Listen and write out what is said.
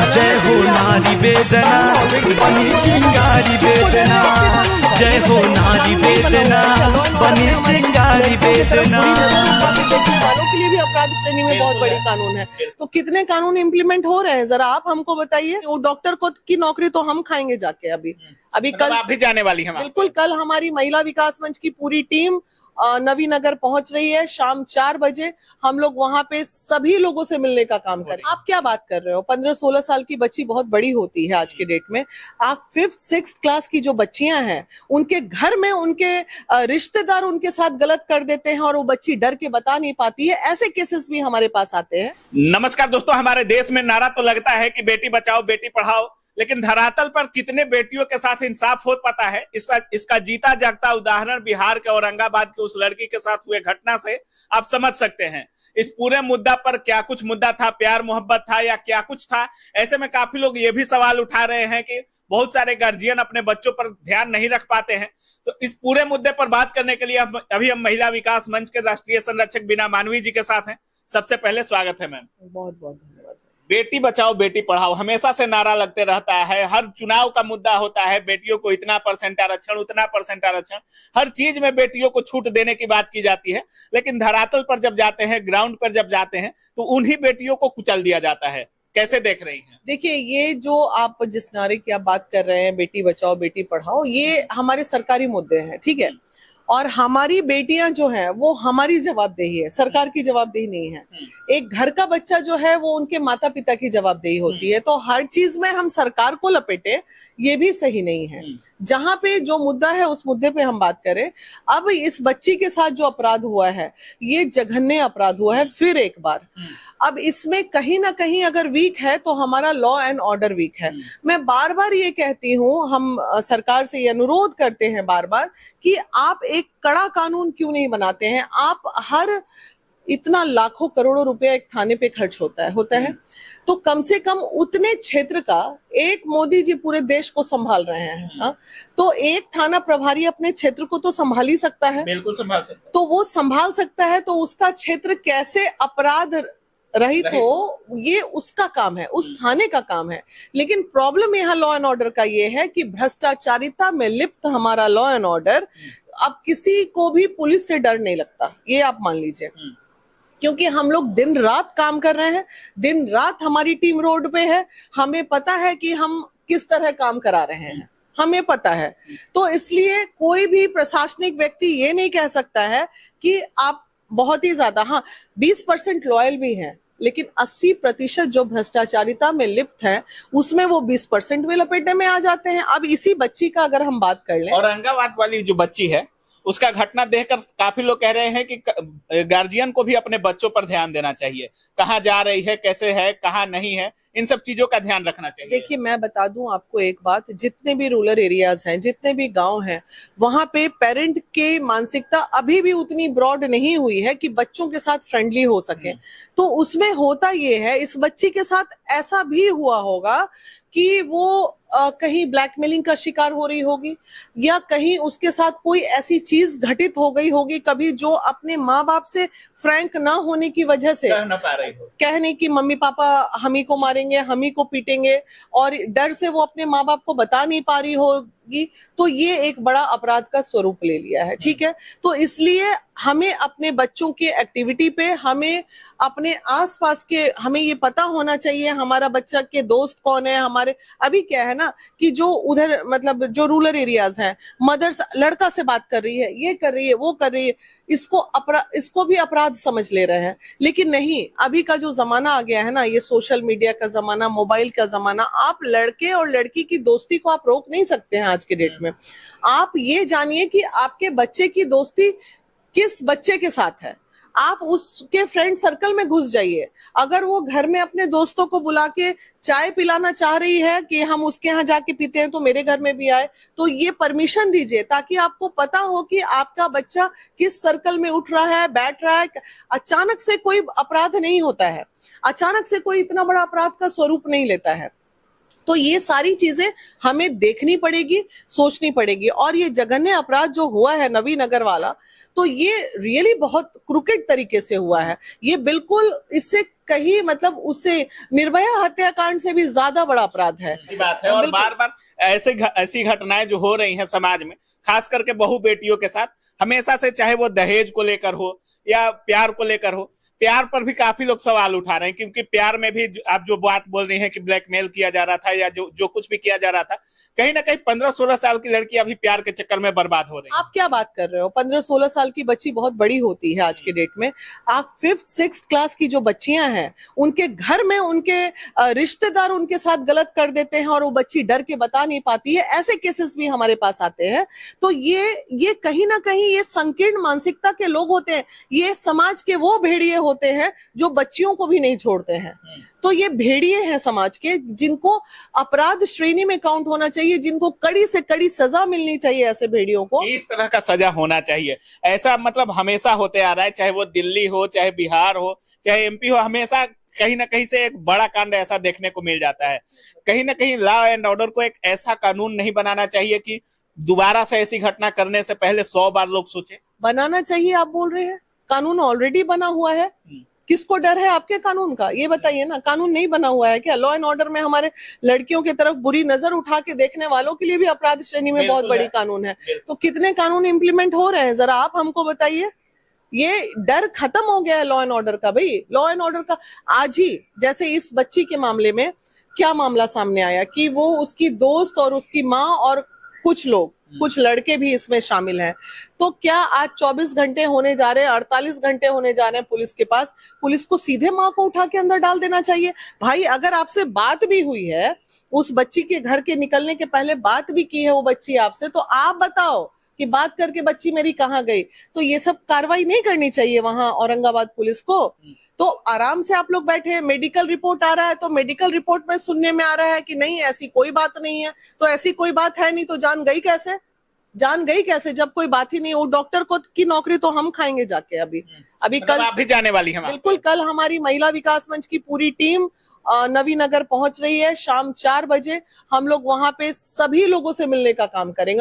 जय हो नारी वेदना बनी चिंगारी वेदना, जय हो नारी वेदना बनी चिंगारी वेदना। वालों के लिए भी अपराध श्रेणी में बहुत बड़ी कानून है। तो कितने कानून इम्प्लीमेंट हो रहे हैं जरा आप हमको बताइए। वो डॉक्टर को की नौकरी तो हम खाएंगे जाके अभी कल आप भी जाने वाली हैं? बिल्कुल, कल हमारी महिला विकास मंच की पूरी टीम नवीनगर पहुंच रही है। शाम 4 बजे हम लोग वहां पे सभी लोगों से मिलने का काम करें। आप क्या बात कर रहे हो? 15-16 साल की बच्ची बहुत बड़ी होती है आज के डेट में। आप 5th-6th क्लास की जो बच्चियां हैं उनके घर में उनके रिश्तेदार उनके साथ गलत कर देते हैं और वो बच्ची डर के बता नहीं पाती है। ऐसे केसेस भी हमारे पास आते हैं। नमस्कार दोस्तों, हमारे देश में नारा तो लगता है कि बेटी बचाओ बेटी पढ़ाओ, लेकिन धरातल पर कितने बेटियों के साथ इंसाफ हो पाता है, इसका जीता जागता उदाहरण बिहार के औरंगाबाद के उस लड़की के साथ हुए घटना से आप समझ सकते हैं। इस पूरे मुद्दा पर क्या कुछ मुद्दा था, प्यार मोहब्बत था या क्या कुछ था? ऐसे में काफी लोग ये भी सवाल उठा रहे हैं कि बहुत सारे गार्जियन अपने बच्चों पर ध्यान नहीं रख पाते हैं। तो इस पूरे मुद्दे पर बात करने के लिए अभी हम महिला विकास मंच के राष्ट्रीय संरक्षक बीना मानवी जी के साथ हैं। सबसे पहले स्वागत है मैम। बहुत बहुत धन्यवाद। बेटी बचाओ बेटी पढ़ाओ हमेशा से नारा लगते रहता है, हर चुनाव का मुद्दा होता है, बेटियों को इतना % आरक्षण, उतना % आरक्षण, हर चीज में बेटियों को छूट देने की बात की जाती है। लेकिन धरातल पर जब जाते हैं, ग्राउंड पर जब जाते हैं, तो उन्हीं बेटियों को कुचल दिया जाता है। कैसे देख रही हैं? देखिए, ये जो आप जिस नारे की आप बात कर रहे हैं, बेटी बचाओ बेटी पढ़ाओ, ये हमारे सरकारी मुद्दे हैं, ठीक है। और हमारी बेटियां जो हैं वो हमारी जवाबदेही है, सरकार की जवाबदेही नहीं है। एक घर का बच्चा जो है वो उनके माता पिता की जवाबदेही होती है। तो हर चीज में हम सरकार को लपेटे, ये भी सही नहीं है। जहां पे जो मुद्दा है उस मुद्दे पे हम बात करें। अब इस बच्ची के साथ जो अपराध हुआ है, ये जघन्य अपराध हुआ है फिर एक बार। अब इसमें कहीं ना कहीं अगर वीक है तो हमारा लॉ एंड ऑर्डर वीक है। मैं बार बार ये कहती हूँ, हम सरकार से ये अनुरोध करते हैं बार बार कि आप एक कड़ा कानून क्यों नहीं बनाते हैं। आप हर इतना लाखों करोड़ों रुपया एक थाने पे खर्च होता है तो कम से कम उतने क्षेत्र का एक मोदी जी पूरे देश को संभाल रहे हैं। तो एक थाना प्रभारी अपने क्षेत्र को तो संभाल ही सकता है। बिल्कुल संभाल सकता है। तो वो संभाल सकता है तो उसका क्षेत्र कैसे अपराध रहित हो, ये उसका काम है, उस थाने का काम है। लेकिन प्रॉब्लम यहाँ लॉ एंड ऑर्डर का ये है कि भ्रष्टाचारिता में लिप्त हमारा लॉ एंड ऑर्डर, अब किसी को भी पुलिस से डर नहीं लगता, ये आप मान लीजिए। क्योंकि हम लोग दिन रात काम कर रहे हैं, दिन रात हमारी टीम रोड पे है, हमें पता है कि हम किस तरह काम करा रहे हैं, हमें पता है। तो इसलिए कोई भी प्रशासनिक व्यक्ति ये नहीं कह सकता है कि आप बहुत ही ज्यादा, हाँ 20% लॉयल भी हैं, लेकिन 80% जो भ्रष्टाचारिता में लिप्त है उसमें वो 20% में लपेटे में आ जाते हैं। अब इसी बच्ची का अगर हम बात कर लें, औरंगाबाद वाली जो बच्ची है उसका घटना देखकर काफी लोग कह रहे हैं कि गार्जियन को भी अपने बच्चों पर ध्यान देना चाहिए, कहाँ जा रही है, कैसे है, कहाँ नहीं है, इन सब चीजों का ध्यान रखना चाहिए। देखिए, मैं बता दूं आपको एक बात, जितने भी रूरल एरियाज हैं, जितने भी गांव हैं, वहां पे पेरेंट के मानसिकता अभी भी उतनी ब्रॉड नहीं हुई है कि बच्चों के साथ फ्रेंडली हो सके। तो उसमें होता ये है, इस बच्ची के साथ ऐसा भी हुआ होगा कि वो कहीं ब्लैकमेलिंग का शिकार हो रही होगी या कहीं उसके साथ कोई ऐसी चीज घटित हो गई होगी कभी, जो अपने माँ बाप से फ्रैंक ना होने की वजह से कह ना पा रही हो, कहने की मम्मी पापा हम ही को मारेंगे, हम ही को पीटेंगे, और डर से वो अपने माँ बाप को बता नहीं पा रही होगी। तो ये एक बड़ा अपराध का स्वरूप ले लिया है, ठीक है। तो इसलिए हमें अपने बच्चों की एक्टिविटी पे, हमें अपने आसपास के, हमें ये पता होना चाहिए हमारा बच्चा के दोस्त कौन है। हमारे अभी क्या है ना कि जो उधर मतलब जो रूरल एरियाज हैं, मदर्स लड़का से बात कर रही है, ये कर रही है, वो कर रही है, इसको भी अपराध समझ ले रहे हैं। लेकिन नहीं, अभी का जो जमाना आ गया है ना, ये सोशल मीडिया का जमाना, मोबाइल का जमाना, आप लड़के और लड़की की दोस्ती को आप रोक नहीं सकते हैं आज के डेट में। आप ये जानिए कि आपके बच्चे की दोस्ती किस बच्चे के साथ है, आप उसके फ्रेंड सर्कल में घुस जाइए। अगर वो घर में अपने दोस्तों को बुला के चाय पिलाना चाह रही है कि हम उसके यहाँ जाके पीते हैं तो मेरे घर में भी आए, तो ये परमिशन दीजिए, ताकि आपको पता हो कि आपका बच्चा किस सर्कल में उठ रहा है, बैठ रहा है। अचानक से कोई अपराध नहीं होता है, अचानक से कोई इतना बड़ा अपराध का स्वरूप नहीं लेता है। तो ये सारी चीजें हमें देखनी पड़ेगी, सोचनी पड़ेगी। और ये जघन्य अपराध जो हुआ है नवीनगर वाला, तो ये रियली बहुत क्रूकेड तरीके से हुआ है। ये बिल्कुल, इससे कहीं मतलब उससे निर्भया हत्याकांड से भी ज्यादा बड़ा अपराध है। ये बात है। और बिल्कुल। बार बार ऐसी घटनाएं जो हो रही हैं समाज में, खास करके बहु बेटियों के साथ, हमेशा से, चाहे वो दहेज को लेकर हो या प्यार को लेकर हो, प्यार पर भी काफी लोग सवाल उठा रहे हैं, क्योंकि प्यार में भी आप जो बात बोल रही हैं कि ब्लैकमेल किया जा रहा था या जो कुछ भी किया जा रहा था, कहीं ना कहीं 15-16 साल की लड़की अभी प्यार के चक्कर में बर्बाद हो रही है। आप क्या बात कर रहे हो? 15-16 साल की बच्ची बहुत बड़ी होती है आज के डेट में। आप 5th-6th क्लास की जो बच्चियां हैं, उनके घर में उनके रिश्तेदार उनके साथ गलत कर देते हैं और वो बच्ची डर के बता नहीं पाती है। ऐसे केसेस भी हमारे पास आते हैं। तो ये कहीं ना कहीं ये संकीर्ण मानसिकता के लोग होते हैं। ये समाज के वो भेड़िए होते हैं जो बच्चियों को भी नहीं छोड़ते हैं। तो ये भेड़िए हैं समाज के, जिनको अपराध श्रेणी में काउंट होना चाहिए, जिनको कड़ी से कड़ी सजा मिलनी चाहिए। ऐसे भेड़ियों को इस तरह का सजा होना चाहिए। ऐसा मतलब हमेशा होते आ रहा है, चाहे वो दिल्ली हो, चाहे बिहार हो, चाहे एमपी हो, हमेशा कहीं ना कहीं से एक बड़ा कांड ऐसा देखने को मिल जाता है। कहीं ना कहीं लॉ एंड ऑर्डर को एक ऐसा कानून नहीं बनाना चाहिए कि दोबारा से ऐसी घटना करने से पहले 100 बार लोग सोचे? बनाना चाहिए, आप बोल रहे हैं। कानून ऑलरेडी बना हुआ है। किसको डर है आपके कानून का? ये बताइए ना। कानून नहीं बना हुआ है क्या? लॉ एंड ऑर्डर में हमारे लड़कियों की तरफ बुरी नजर उठा के देखने वालों के लिए भी अपराध श्रेणी में बहुत बड़ी कानून है। तो कितने कानून इंप्लीमेंट हो रहे हैं, जरा आप हमको बताइए। ये डर खत्म हो गया है लॉ एंड ऑर्डर का। भाई लॉ एंड ऑर्डर का आज ही, जैसे इस बच्ची के मामले में क्या मामला सामने आया कि वो उसकी दोस्त और उसकी माँ और कुछ लोग, कुछ लड़के भी इसमें शामिल हैं। तो क्या आज 24 घंटे होने जा रहे हैं, 48 घंटे होने जा रहे हैं पुलिस के पास? पुलिस को सीधे माँ को उठा के अंदर डाल देना चाहिए। भाई अगर आपसे बात भी हुई है, उस बच्ची के घर के निकलने के पहले बात भी की है वो बच्ची आपसे, तो आप बताओ कि बात करके बच्ची मेरी कहाँ गई। तो ये सब कार्रवाई नहीं करनी चाहिए वहां औरंगाबाद पुलिस को? तो आराम से आप लोग बैठे हैं, मेडिकल रिपोर्ट आ रहा है, तो मेडिकल रिपोर्ट में सुनने में आ रहा है कि नहीं ऐसी कोई बात नहीं है। तो ऐसी कोई बात है नहीं तो जान गई कैसे? जान गई कैसे जब कोई बात ही नहीं? वो डॉक्टर को की नौकरी तो हम खाएंगे जाके। अभी मतलब कल आप भी जाने वाली हैं? बिल्कुल, कल हमारी महिला विकास मंच की पूरी टीम नवीनगर पहुंच रही है। शाम 4 बजे हम लोग वहां पे सभी लोगों से मिलने का काम करेंगे।